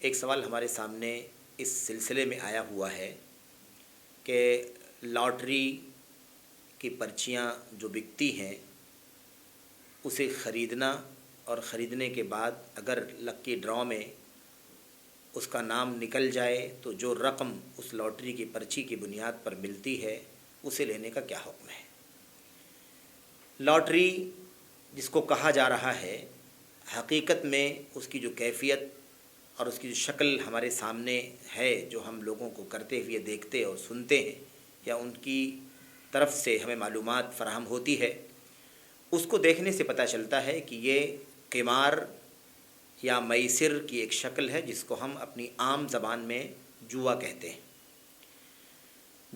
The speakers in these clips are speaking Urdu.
ایک سوال ہمارے سامنے اس سلسلے میں آیا ہوا ہے کہ لاٹری کی پرچیاں جو بکتی ہیں اسے خریدنا اور خریدنے کے بعد اگر لکی ڈرا میں اس کا نام نکل جائے تو جو رقم اس لاٹری کی پرچی کی بنیاد پر ملتی ہے اسے لینے کا کیا حکم ہے۔ لاٹری جس کو کہا جا رہا ہے حقیقت میں اس کی جو کیفیت اور اس کی جو شکل ہمارے سامنے ہے، جو ہم لوگوں کو کرتے ہوئے دیکھتے اور سنتے ہیں یا ان کی طرف سے ہمیں معلومات فراہم ہوتی ہے، اس کو دیکھنے سے پتہ چلتا ہے کہ یہ قمار یا میسر کی ایک شکل ہے جس کو ہم اپنی عام زبان میں جوا کہتے ہیں۔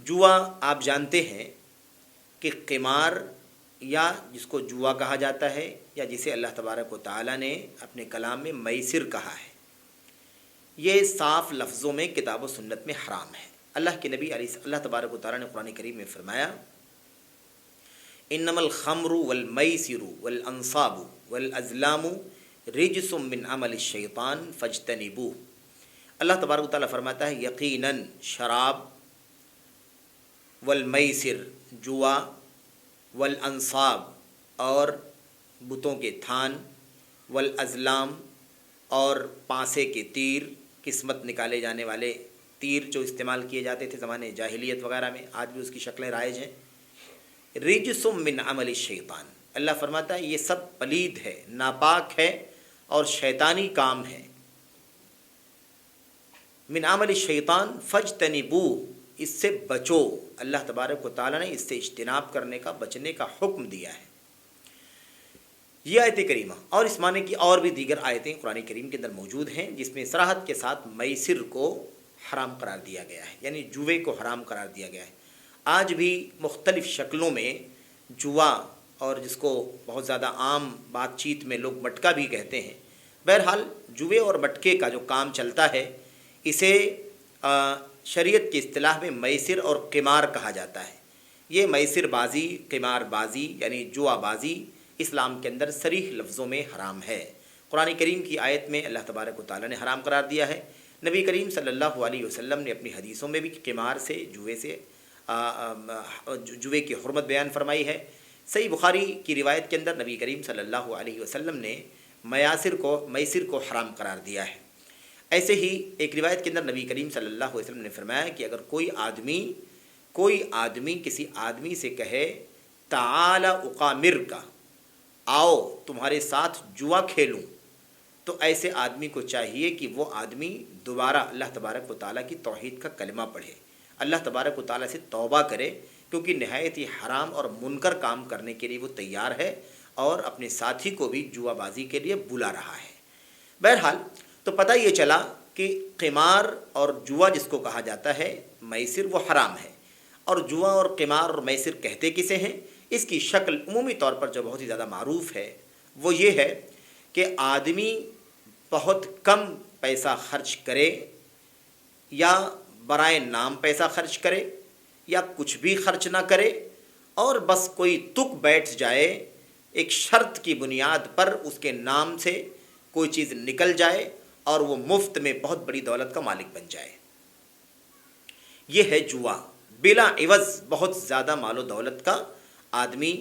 جوا آپ جانتے ہیں کہ قمار یا جس کو جوا کہا جاتا ہے یا جسے اللہ تبارک و تعالیٰ نے اپنے کلام میں میسر کہا ہے، یہ صاف لفظوں میں کتاب و سنت میں حرام ہے۔ اللہ کے نبی اللہ تبارک و تعالیٰ نے قرآن کریم میں فرمایا انما الخمر والمیسر والانصاب والازلام رجس من عمل الشیطان فاجتنبوہ۔ اللہ تبارک و تعالیٰ فرماتا ہے یقیناً شراب، والمیسر جوا، والانصاب اور بتوں کے تھان، والازلام اور پانسے کے تیر، قسمت نکالے جانے والے تیر جو استعمال کیے جاتے تھے زمانے جاہلیت وغیرہ میں، آج بھی اس کی شکلیں رائج ہیں۔ رجس من عمل الشیطان، اللہ فرماتا ہے یہ سب پلید ہے، ناپاک ہے اور شیطانی کام ہے۔ من عمل الشیطان فاجتنبوہ، اس سے بچو۔ اللہ تبارک و تعالیٰ نے اس سے اجتناب کرنے کا، بچنے کا حکم دیا ہے۔ یہ آیت کریمہ اور اس معنی کی اور بھی دیگر آیتیں قرآن کریم کے اندر موجود ہیں جس میں صراحت کے ساتھ میسر کو حرام قرار دیا گیا ہے، یعنی جوے کو حرام قرار دیا گیا ہے۔ آج بھی مختلف شکلوں میں جوا، اور جس کو بہت زیادہ عام بات چیت میں لوگ مٹکا بھی کہتے ہیں، بہرحال جوے اور مٹکے کا جو کام چلتا ہے اسے شریعت کی اصطلاح میں میسر اور قمار کہا جاتا ہے۔ یہ میسر بازی، قمار بازی یعنی جوا بازی اسلام کے اندر صریح لفظوں میں حرام ہے۔ قرآن کریم کی آیت میں اللہ تبارک و تعالیٰ نے حرام قرار دیا ہے۔ نبی کریم صلی اللہ علیہ وسلم نے اپنی حدیثوں میں بھی قمار سے، جوے کی حرمت بیان فرمائی ہے۔ صحیح بخاری کی روایت کے اندر نبی کریم صلی اللہ علیہ وسلم نے میسر کو حرام قرار دیا ہے۔ ایسے ہی ایک روایت کے اندر نبی کریم صلی اللہ علیہ وسلم نے فرمایا کہ اگر کوئی آدمی کسی آدمی سے کہے تعال اقامر کا، آؤ تمہارے ساتھ جوا کھیلوں، تو ایسے آدمی کو چاہیے کہ وہ آدمی دوبارہ اللہ تبارک و تعالیٰ کی توحید کا کلمہ پڑھے، اللہ تبارک و تعالیٰ سے توبہ کرے، کیونکہ نہایت ہی حرام اور منکر کام کرنے کے لیے وہ تیار ہے اور اپنے ساتھی کو بھی جوا بازی کے لیے بلا رہا ہے۔ بہرحال تو پتہ یہ چلا کہ قمار اور جوا جس کو کہا جاتا ہے میسر وہ حرام ہے، اور جوا اور قمار اور میسر کہتے کسے ہیں؟ اس کی شکل عمومی طور پر جو بہت ہی زیادہ معروف ہے وہ یہ ہے کہ آدمی بہت کم پیسہ خرچ کرے یا برائے نام پیسہ خرچ کرے یا کچھ بھی خرچ نہ کرے، اور بس کوئی تک بیٹھ جائے، ایک شرط کی بنیاد پر اس کے نام سے کوئی چیز نکل جائے اور وہ مفت میں بہت بڑی دولت کا مالک بن جائے۔ یہ ہے جوا، بلا عوض بہت زیادہ مال و دولت کا آدمی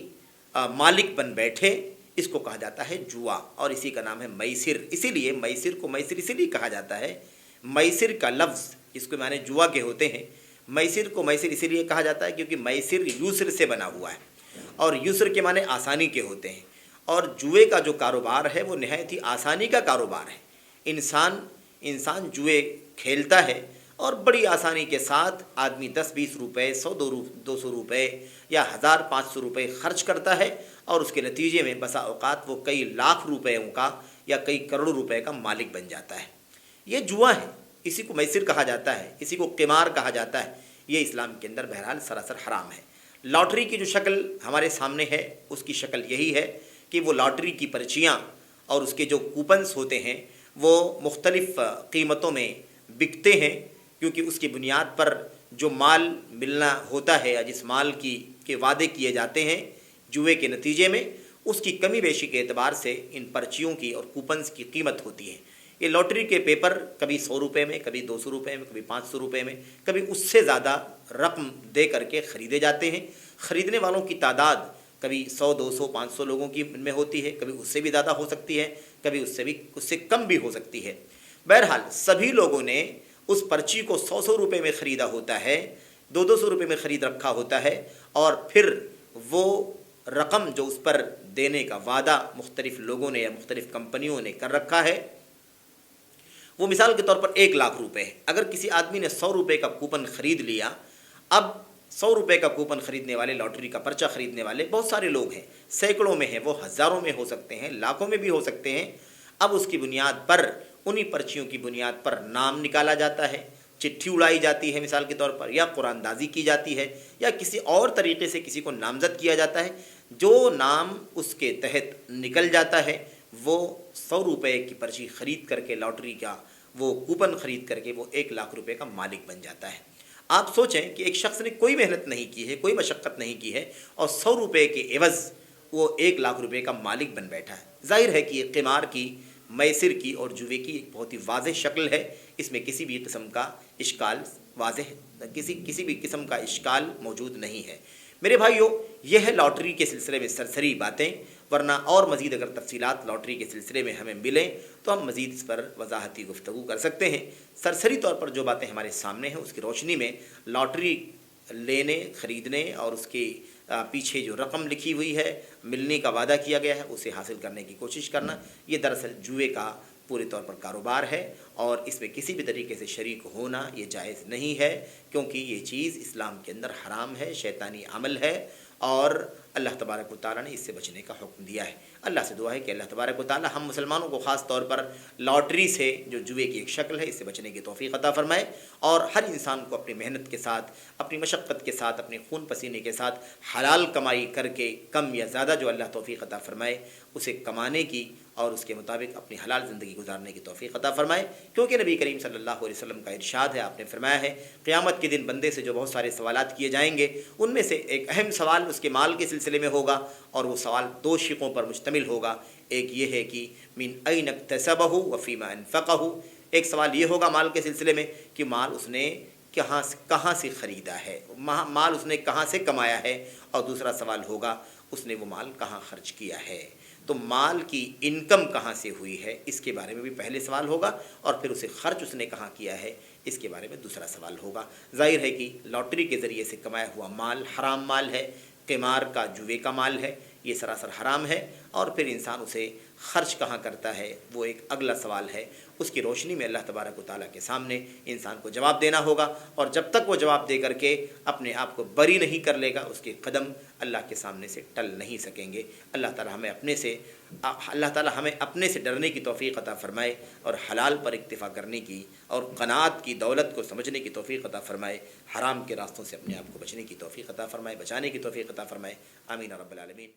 مالک بن بیٹھے، اس کو کہا جاتا ہے جوا، اور اسی کا نام ہے میسر۔ اسی لیے میسر کو میسر اسی لیے کہا جاتا ہے، میسر کا لفظ جس کو معنی جوا کے ہوتے ہیں، میسر کو میسر اسی لیے کہا جاتا ہے کیونکہ میسر یسر سے بنا ہوا ہے، اور یسر کے معنی آسانی کے ہوتے ہیں، اور جوے کا جو کاروبار ہے وہ نہایت ہی آسانی کا کاروبار ہے۔ انسان جوئے کھیلتا ہے اور بڑی آسانی کے ساتھ آدمی 10-20 روپے، 100-200 روپے یا 1000-500 روپے خرچ کرتا ہے، اور اس کے نتیجے میں بسا اوقات وہ کئی لاکھ روپےوں کا یا کئی کروڑ روپے کا مالک بن جاتا ہے۔ یہ جوا ہے، اسی کو میسر کہا جاتا ہے، اسی کو قمار کہا جاتا ہے۔ یہ اسلام کے اندر بہرحال سراسر حرام ہے۔ لاٹری کی جو شکل ہمارے سامنے ہے اس کی شکل یہی ہے کہ وہ لاٹری کی پرچیاں اور اس کے جو کوپنز ہوتے ہیں وہ مختلف قیمتوں میں بکتے ہیں، کیونکہ اس کی بنیاد پر جو مال ملنا ہوتا ہے یا جس مال کے وعدے کیے جاتے ہیں جوے کے نتیجے میں، اس کی کمی بیشی کے اعتبار سے ان پرچیوں کی اور کوپنز کی قیمت ہوتی ہے۔ یہ لاٹری کے پیپر کبھی 100 روپے میں، کبھی 200 روپے میں، کبھی 500 روپے میں، کبھی اس سے زیادہ رقم دے کر کے خریدے جاتے ہیں۔ خریدنے والوں کی تعداد کبھی 100 200 500 لوگوں کی میں ہوتی ہے، کبھی اس سے بھی زیادہ ہو سکتی ہے، کبھی اس سے کم بھی ہو سکتی ہے۔ بہرحال سبھی لوگوں نے اس پرچی کو 100 روپے میں خریدا ہوتا ہے، 200 روپے میں خرید رکھا ہوتا ہے، اور پھر وہ رقم جو اس پر دینے کا وعدہ مختلف لوگوں نے یا مختلف کمپنیوں نے کر رکھا ہے، وہ مثال کے طور پر 1,00,000 روپے ہے۔ اگر کسی آدمی نے 100 روپے کا کوپن خرید لیا، اب 100 روپے کا کوپن خریدنے والے، لاٹری کا پرچہ خریدنے والے بہت سارے لوگ ہیں، سینکڑوں میں ہیں، وہ ہزاروں میں ہو سکتے ہیں، لاکھوں میں بھی ہو سکتے ہیں۔ اب اس کی بنیاد پر، انہی پرچیوں کی بنیاد پر نام نکالا جاتا ہے، چٹھی اڑائی جاتی ہے مثال کے طور پر، یا قرآن دازی کی جاتی ہے، یا کسی اور طریقے سے کسی کو نامزد کیا جاتا ہے۔ جو نام اس کے تحت نکل جاتا ہے وہ 100 روپے کی پرچی خرید کر کے، لاٹری کا وہ کوپن خرید کر کے وہ 1,00,000 روپے کا مالک بن جاتا ہے۔ آپ سوچیں کہ ایک شخص نے کوئی محنت نہیں کی ہے، کوئی مشقت نہیں کی ہے، اور 100 روپے کے عوض وہ 1,00,000 روپے کا مالک بن بیٹھا ہے۔ ظاہر ہے کہ یہ قمار کی، میسر کی اور جوے کی ایک بہت ہی واضح شکل ہے۔ اس میں کسی بھی قسم کا اشکال کسی بھی قسم کا اشکال موجود نہیں ہے۔ میرے بھائیو، یہ ہے لاٹری کے سلسلے میں سرسری باتیں، ورنہ اور مزید اگر تفصیلات لاٹری کے سلسلے میں ہمیں ملیں تو ہم مزید اس پر وضاحتی گفتگو کر سکتے ہیں۔ سرسری طور پر جو باتیں ہمارے سامنے ہیں اس کی روشنی میں لاٹری لینے، خریدنے اور اس کے پیچھے جو رقم لکھی ہوئی ہے، ملنے کا وعدہ کیا گیا ہے، اسے حاصل کرنے کی کوشش کرنا، یہ دراصل جوئے کا پورے طور پر کاروبار ہے، اور اس میں کسی بھی طریقے سے شریک ہونا یہ جائز نہیں ہے، کیونکہ یہ چیز اسلام کے اندر حرام ہے، شیطانی عمل ہے، اور اللہ تبارک و تعالیٰ نے اس سے بچنے کا حکم دیا ہے۔ اللہ سے دعا ہے کہ اللہ تبارک و تعالیٰ ہم مسلمانوں کو خاص طور پر لاٹری سے، جو جوئے کی ایک شکل ہے، اس سے بچنے کی توفیق عطا فرمائے، اور ہر انسان کو اپنی محنت کے ساتھ، اپنی مشقت کے ساتھ، اپنے خون پسینے کے ساتھ حلال کمائی کر کے، کم یا زیادہ جو اللہ توفیق عطا فرمائے، اسے کمانے کی اور اس کے مطابق اپنی حلال زندگی گزارنے کی توفیق عطا فرمائے، کیونکہ نبی کریم صلی اللہ علیہ وسلم کا ارشاد ہے، آپ نے فرمایا ہے قیامت کے دن بندے سے جو بہت سارے سوالات کیے جائیں گے، ان میں سے ایک اہم سوال اس کے مال کے سلسلے میں ہوگا، اور وہ سوال 2 شقوں پر مشتمل ہوگا۔ ایک یہ ہے کہ من این اکتسبہ وفیما انفقہ، ایک سوال یہ ہوگا مال کے سلسلے میں کہ مال اس نے کہاں سے خریدا ہے، مال اس نے کہاں سے کمایا ہے، اور دوسرا سوال ہوگا اس نے وہ مال کہاں خرچ کیا ہے۔ تو مال کی انکم کہاں سے ہوئی ہے، اس کے بارے میں بھی پہلے سوال ہوگا، اور پھر اسے خرچ اس نے کہاں کیا ہے، اس کے بارے میں دوسرا سوال ہوگا۔ ظاہر ہے کہ لاٹری کے ذریعے سے کمایا ہوا مال حرام مال ہے، قمار کا، جوے کا مال ہے، یہ سراسر حرام ہے، اور پھر انسان اسے خرچ کہاں کرتا ہے وہ ایک اگلا سوال ہے۔ اس کی روشنی میں اللہ تبارک و تعالیٰ کے سامنے انسان کو جواب دینا ہوگا، اور جب تک وہ جواب دے کر کے اپنے آپ کو بری نہیں کر لے گا، اس کے قدم اللہ کے سامنے سے ٹل نہیں سکیں گے۔ اللہ تعالیٰ ہمیں اپنے سے ڈرنے کی توفیق عطا فرمائے، اور حلال پر اکتفا کرنے کی اور قناعت کی دولت کو سمجھنے کی توفیق عطا فرمائے، حرام کے راستوں سے اپنے آپ کو بچنے کی توفیق عطا فرمائے، بچانے کی توفیق عطا فرمائے۔ آمین رب العالمین۔